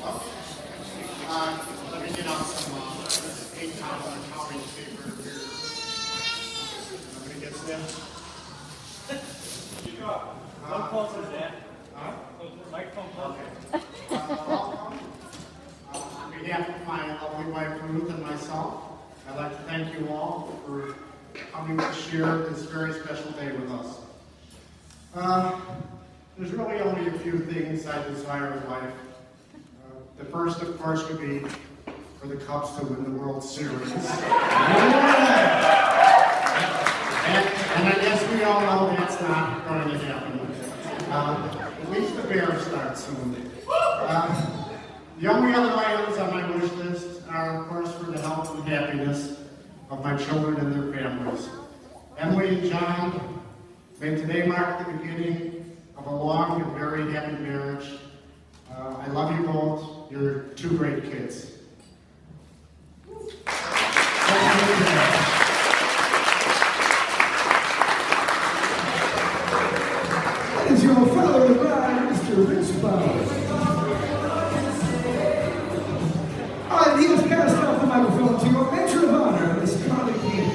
Let me get out some $8 accounting paper here. Somebody gets this? Don't closer, Dad. Microphone closer. On behalf of my lovely wife Ruth and myself, I'd like to thank you all for coming to share this very special day with us. There's really only a few things I desire in life. The first, of course, would be for the Cubs to win the World Series. And I guess we all know that's not going to happen. At least the Bears start soon. The only other items on my wish list are, of course, for the health and happiness of my children and their families. Emily and John, may today mark the beginning of a long and very happy marriage. I love you both. You're two great kids. That is your father and bride, Mr. Rich Bowers. All right, he was passed off the microphone to your matron of honor, Miss Carly Peavy.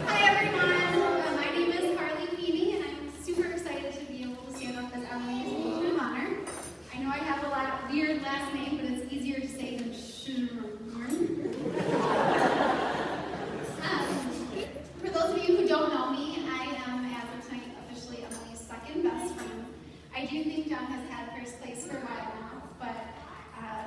Hi everyone, my name is Carly Peavy, and I'm super excited to be able to stand up as Emily's matron of honor. I know I have a weird last name, but it's easier to say than For those of you who don't know me, I am, as of tonight, officially Emily's second best friend. I do think John has had first place for a while now, but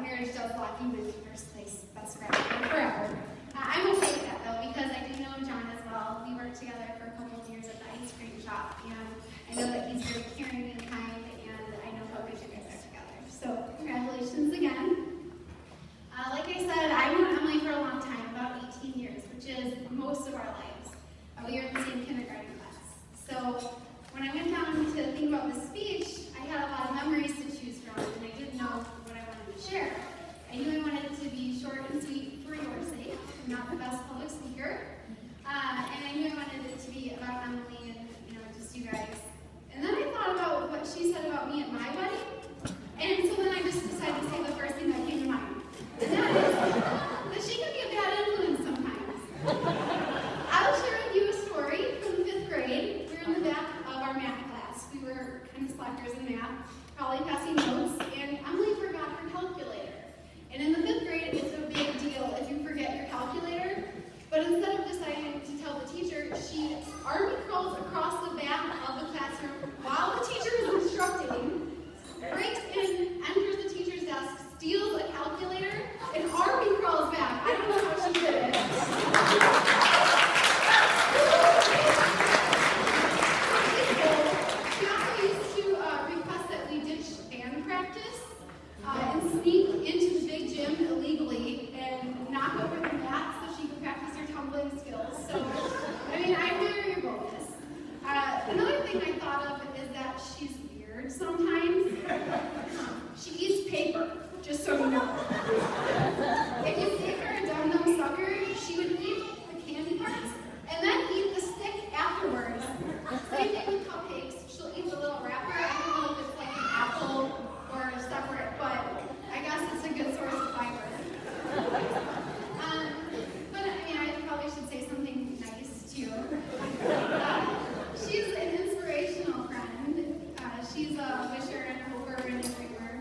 marriage does lock you into first place best friend forever. I'm okay with that though, because I do know John as well. We worked together for a couple of years at the ice cream shop, and I know that he's very caring and kind, and I know how good you guys are together. So congratulations again. Like I said, I've known Emily for a long time, about 18 years, which is most of our lives. We were in the same kindergarten class. So when I went down to think about this speech, I had a lot of memories to choose from, and I didn't know what I wanted to share. I knew I wanted it to be short and sweet for your sake. I'm not the best public speaker. And I knew I wanted it to be about Emily and, just you guys. And then I thought about what she said about me at my wedding. And so then I just decided to say the first thing that came to mind. And that is that she can be a bad influence sometimes. I'll share with you a story from the 5th grade. We were in the back of our math class. We were kind of slackers in math, probably passing notes, and Emily forgot her calculator. And in the 5th grade, it's a big deal if you forget your calculator. But instead of deciding to tell the teacher, she army crawls across the back of the classroom while the teacher is instructing, breaks in, enters the teacher's desk, steals a calculator, and army crawls back. I don't know how she did it. She also used to request that we ditch band practice and sneak into the big gym illegally and knock over the mat so she could practice her tumbling skills. So, I admire your boldness. Another thing I thought of is that she's weird sometimes. She eats paper, just so you know. If you gave her a dum-dum sucker, she would eat the candy parts and then eat the stick afterwards. Same thing with cupcakes. She'll eat the little wrapper. I don't know if it's like an apple or separate, but I guess it's a good source of fiber. I probably should say something nice too. She's an inspirational friend. She's a wisher and a hoper and a dreamer.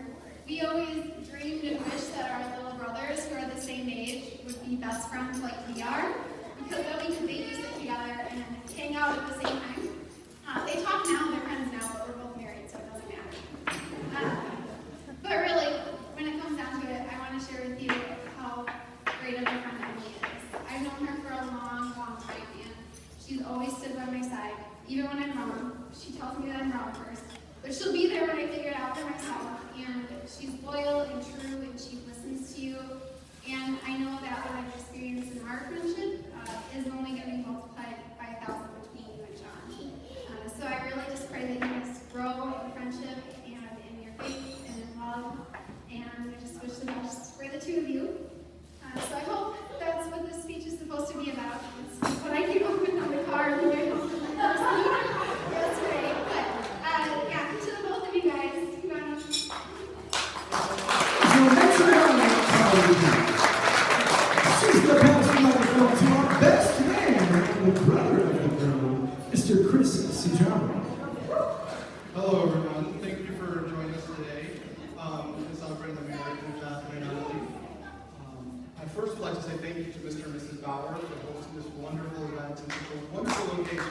We always dreamed and wished that our little brothers, who are the same age, would be best friends like we are, because then we could babysit together and hang out at the same time. They talk now, they're friends now, but we're both married, so it doesn't matter. But really, when it comes down to it, I want to share with you how great of a friend Emily is. I've known her for a long, long time, and she's always stood by my side, even when I'm wrong. She tells me that I'm wrong first, but she'll be there when I figure it out for myself. And she's loyal and true, and she listens to you. And I know that what I've experienced in our friendship is only going to be multiplied by 1,000 between you and John. So I really just pray that you guys grow in friendship and in your faith and in love. And I just wish the best for the two of you. So I hope that's what this speech is supposed to be about. It's what I came up with on the car on the way home from my first meeting. That's great. But to the both of you guys, you want to Mr. and Mrs. Bauer for hosting this wonderful event and such a wonderful location.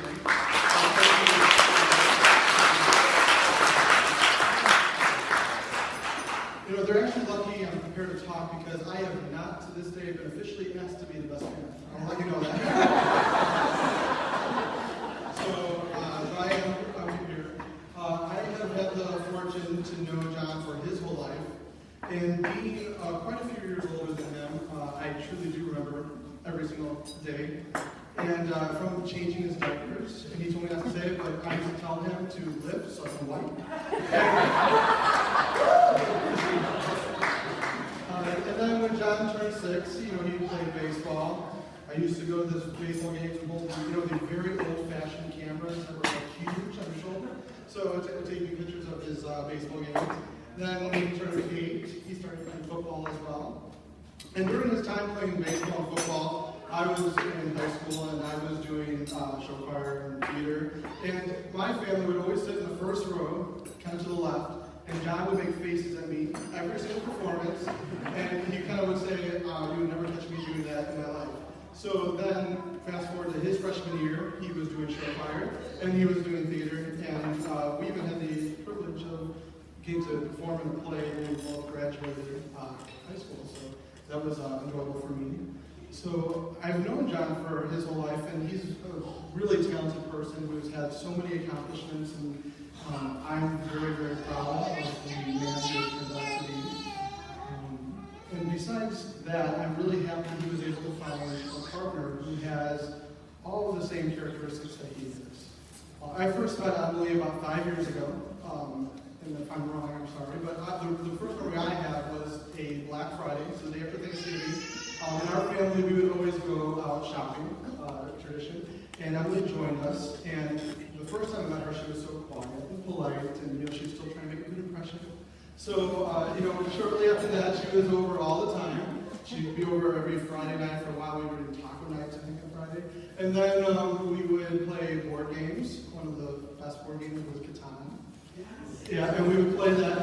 You know, they're actually lucky I'm prepared to talk because I have not to this day been officially asked to be the best parent. I'll let you know that. So, I am here. I have had the fortune to know John for his whole life. And being quite a few years older than him, I truly do remember every single day. And from changing his diapers, and he told me not to say it, but I used to tell him to lift so I can wipe. And then when John turned 6, you know, he played baseball. I used to go to this baseball games and hold, you know, the very old-fashioned cameras that were like huge on the shoulder. So I would take pictures of his baseball games. Then when he turned 8, he started playing football as well. And during his time playing baseball and football, I was in high school and I was doing show choir and theater. And my family would always sit in the first row, kind of to the left, and John would make faces at me every single performance. And he kind of would say, you would never catch me doing that in my life. So then, fast forward to his freshman year, he was doing show choir and he was doing theater. And we even had the privilege of getting to perform in a play when we both graduated high school. So that was enjoyable for me. So I've known John for his whole life, and he's a really talented person who's had so many accomplishments, and I'm very, very proud of the man he turned out to be. And besides that, I'm really happy he was able to find a partner who has all of the same characteristics that he does. I first met Emily about 5 years ago. And if I'm wrong, I'm sorry, but the first memory I had was a Black Friday, so the day after Thanksgiving. In our family, we would always go out shopping, tradition, and Emily joined us, and the first time I met her, she was so quiet and polite, and you know, she was still trying to make a good impression. So, you know, shortly after that, she was over all the time. She'd be over every Friday night. For a while, we were doing taco nights, I think, on Friday. And then we would play board games. One of the best board games was Catan. Yeah, and we would play that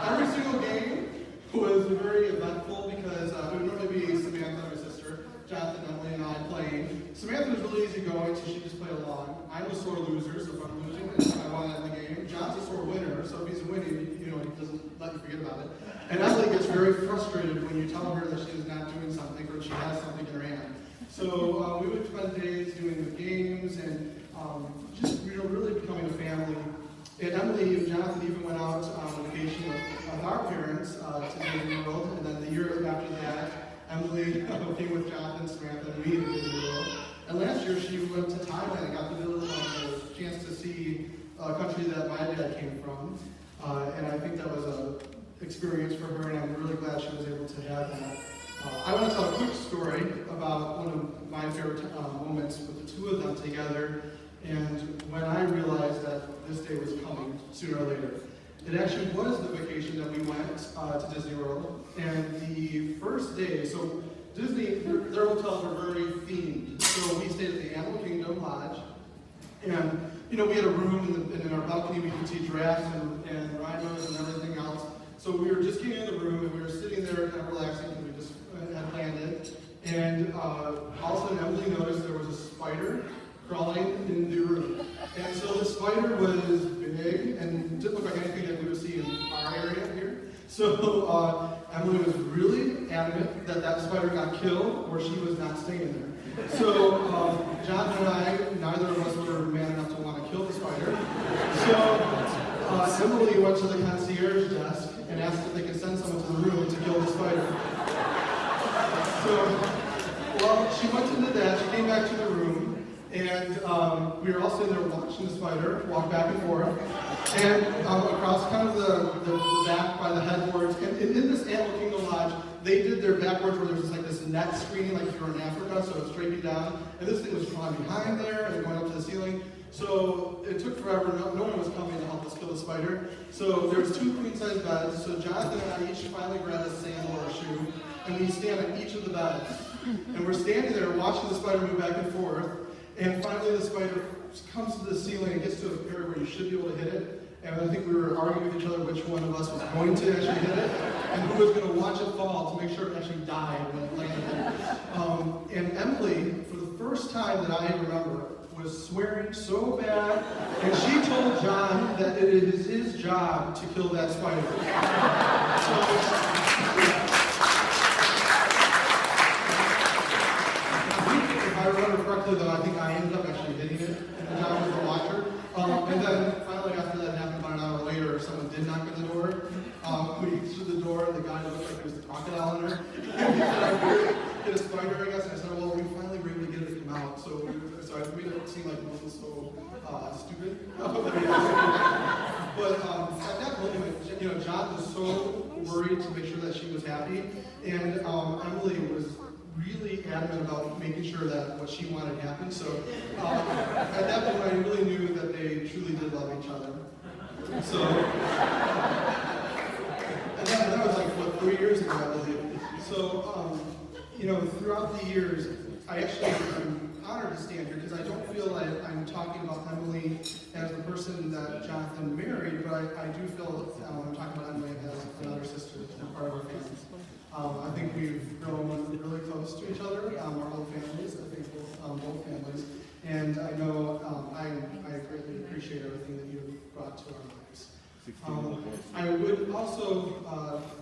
every single game was very eventful because it would normally be Samantha, my sister, Jonathan, Emily, and I playing. Samantha was really easygoing, so she just played along. I'm a sore loser, so if I'm losing, I won in the game. John's a sore winner, so if he's winning, you know, he doesn't let you forget about it. And Emily gets very frustrated when you tell her that she is not doing something or she has something in her hand. So we would spend days doing the games and just, you know, really becoming a family. And Emily and Jonathan even went out on vacation with our parents to Disney World, and then the year after that, Emily came with Jonathan, Samantha, and me to Disney World. And last year she went to Thailand and got the chance to see a country that my dad came from. And I think that was an experience for her, and I'm really glad she was able to have that. I want to tell a quick story about one of my favorite moments with the two of them together. And when I realized that this day was coming sooner or later, it actually was the vacation that we went to Disney World. And the first day, so Disney, their hotels were very themed. So we stayed at the Animal Kingdom Lodge. And, you know, we had a room, and in our balcony we could see giraffes and rhinos and everything else. So we were just getting in the room, and we were sitting there kind of relaxing because we just had planned it. And all of a sudden Emily noticed there was a spider crawling in the room. And so the spider was big and didn't look like anything that we would see in our area here. So Emily was really adamant that that spider got killed or she was not staying there. So John and I, neither of us were man enough to want to kill the spider. So Emily went to the concierge desk and asked if they could send someone to the room to kill the spider. So, well, she went into that, she came back to the room, and we were all sitting there watching the spider walk back and forth, and across kind of the back by the headboards. And in this Animal Kingdom Lodge, they did their backboards where there's like this net screening, like if you were in Africa, so it's straight down. And this thing was crawling behind there and going up to the ceiling. So it took forever. No one was coming to help us kill the spider. So there was 2 queen-size beds. So Jonathan and I each finally grabbed a sandal or a shoe, and we stand on each of the beds. And we're standing there watching the spider move back and forth. And finally the spider comes to the ceiling and gets to a area where you should be able to hit it. And I think we were arguing with each other which one of us was going to actually hit it, and who was going to watch it fall to make sure it actually died when it landed. And Emily, for the first time that I remember, was swearing so bad, and she told John that it is his job to kill that spider. If I remember correctly, though, I think I ended up actually hitting it, and John was the watcher. And then finally, after that happened, about an hour later, someone did knock on the door. We stood the door, and the guy looked like there was a crocodile in there. And he said, "I really hit a spider, I guess." And I said, "Well, we finally were able to get it to come out." So I made it seem like it wasn't so stupid. But at that moment, John was so worried to make sure that she was happy, and Emily was really adamant about making sure that what she wanted happened. So at that point, I really knew that they truly did love each other. So, and that was like, 3 years ago, I believe. So, throughout the years, I'm honored to stand here because I don't feel like I'm talking about Emily as the person that Jonathan married, but I do feel I'm talking about Emily as another sister and part of our family. I think we've grown really close to each other, our whole families, I think both families, and I know I greatly appreciate everything that you've brought to our lives. I would also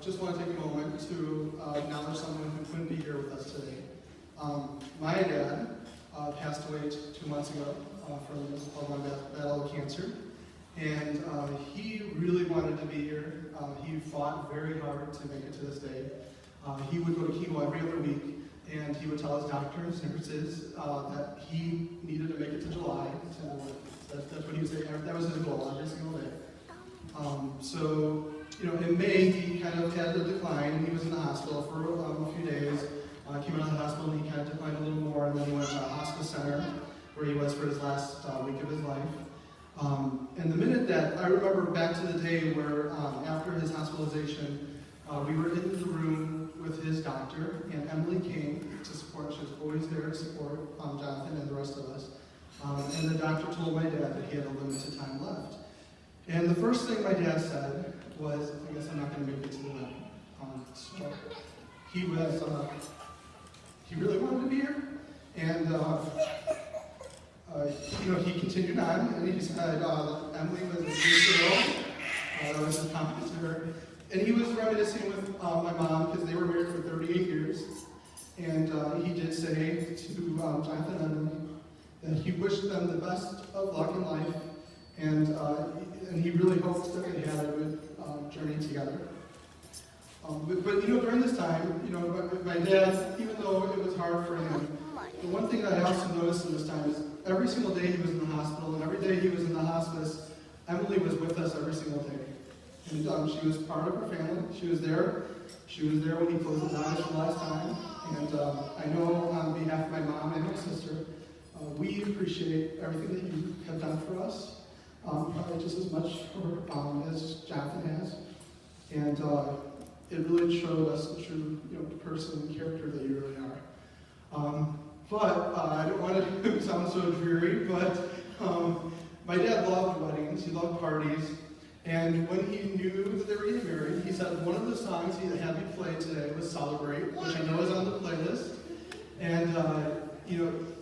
just want to take a moment to acknowledge someone who couldn't be here with us today. My dad passed away 2 months ago from one battle of cancer, and he really wanted to be here. He fought very hard to make it to this day. He would go to chemo every other week, and he would tell his doctors and nurses that he needed to make it to July. That's what he was saying. That was his goal every single day. So, in May, he kind of had a decline. He was in the hospital for a few days. Came out of the hospital, and he kind of declined a little more, and then he went to a hospice center where he was for his last week of his life. And the minute that, I remember back to the day where after his hospitalization, we were in the room with his doctor, and Emily came to support. She was always there to support Jonathan and the rest of us. And the doctor told my dad that he had a limited time left. And the first thing my dad said was, "I guess I'm not going to make it to the wedding." So he was, he really wanted to be here, and he continued on, and he said Emily was a good girl. That was his compliment to her. And he was reminiscing with my mom because they were married for 38 years. And he did say to Jonathan and Emily that he wished them the best of luck in life, and he really hoped that they had a good journey together. But during this time, my dad, even though it was hard for him, the one thing that I also noticed in this time is every single day he was in the hospital, and every day he was in the hospice, Emily was with us every single day. And she was part of our family. She was there. She was there when he closed his eyes for the last time. And I know on behalf of my mom and my sister, we appreciate everything that you have done for us, probably just as much as Jonathan has. And it really showed us the true person and character that you really are. But I don't want to sound so dreary, but my dad loved weddings. He loved parties. And when he knew that they were getting married, he said one of the songs he had me play today was Celebrate, which I know is on the playlist. And,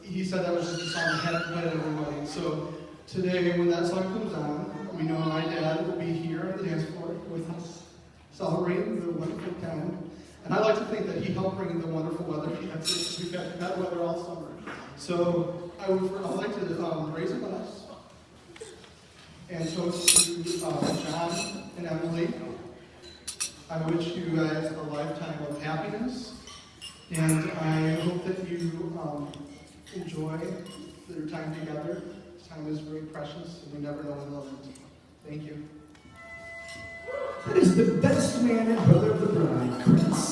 he said that was just a song he had to play at every wedding. So today, when that song comes on, we know my dad will be here on the dance floor with us, celebrating the wonderful town. And I like to think that he helped bring the wonderful weather. We've had bad weather all summer. So I'd like to raise a glass and toast to John and Emily. I wish you guys a lifetime of happiness, and I hope that you enjoy your time together. This time is very precious, and we never know when it'll end. Thank you. That is the best man and brother of the bride, Chris.